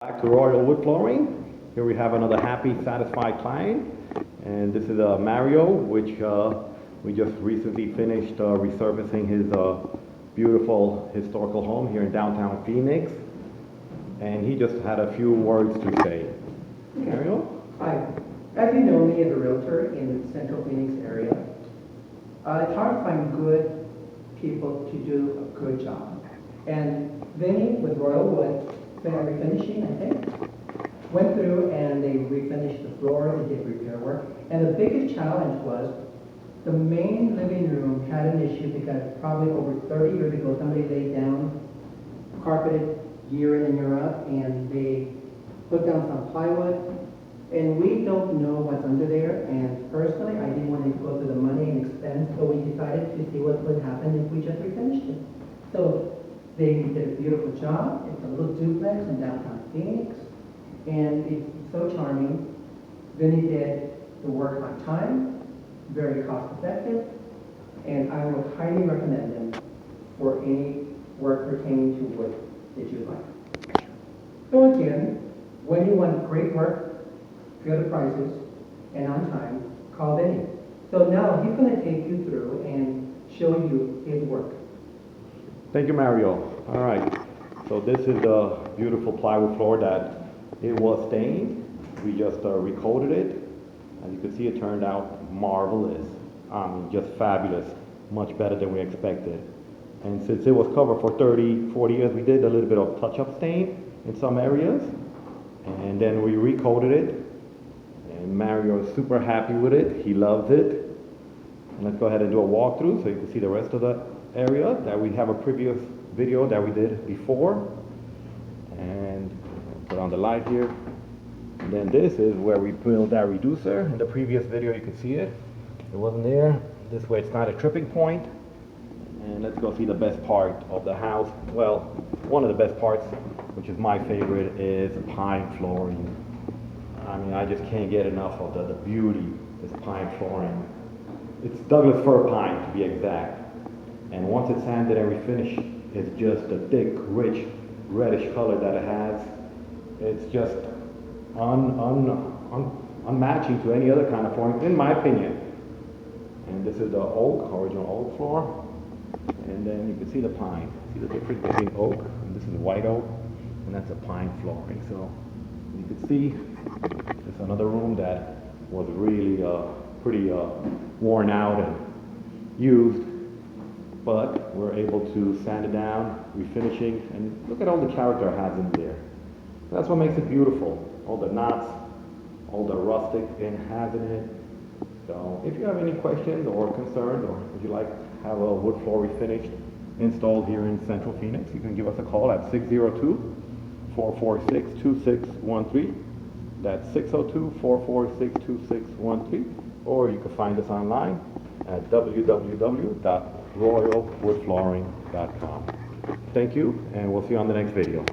Back to Royal Wood Flooring. Here we have another happy, satisfied client, and this is Mario, which we just recently finished resurfacing his beautiful historical home here in downtown Phoenix, and he just had a few words to say. Mario? Hi. As you know me as a realtor in the central Phoenix area, it's hard to find good people to do a good job. And Vinny with Royal Wood, refinishing, I think, went through and they refinished the floor, they did repair work. And the biggest challenge was the main living room had an issue because probably over 30 years ago, somebody laid down, carpeted year in and year out, and they put down some plywood. And we don't know what's under there, and personally, I didn't want to go through the money and expense, so we decided to see what would happen if we just refinished it. So they did a beautiful job. It's a little duplex in downtown Phoenix, and it's so charming. Vinny did the work on time, very cost effective, and I would highly recommend them for any work pertaining to wood that you'd like. So again, when you want great work, good prices, and on time, call Vinny. So now he's going to take you through and show you his work. Thank you, Mario. All right, so this is the beautiful plywood floor that it was stained. We just recoated it. As you can see, it turned out marvelous. Just fabulous, much better than we expected. And since it was covered for 30, 40 years, we did a little bit of touch-up stain in some areas. And then we recoated it. And Mario is super happy with it. He loves it. And let's go ahead and do a walkthrough so you can see the rest of the area that we have a previous video that we did before. And put on the light here. And then this is where we built that reducer. In the previous video you can see it. It wasn't there. This way it's not a tripping point. And let's go see the best part of the house. Well, one of the best parts, which is my favorite, is pine flooring. I mean, I just can't get enough of the beauty, this pine flooring. It's Douglas fir pine, to be exact. And once it's sanded and refinished, it's just a thick, rich, reddish color that it has. It's just unmatching to any other kind of flooring, in my opinion. And this is the oak, original oak floor. And then you can see the pine. See the difference between oak, and this is white oak, and that's a pine flooring. So you can see it's another room that was really pretty worn out and used, but we're able to sand it down, refinishing, and look at all the character it has in there. That's what makes it beautiful. All the knots, all the rustic it has in it. So if you have any questions or concerns, or would you like to have a wood floor refinished installed here in Central Phoenix, you can give us a call at 602-446-2613. That's 602-446-2613. Or you can find us online at www.royalwoodflooring.com. Thank you, and we'll see you on the next video.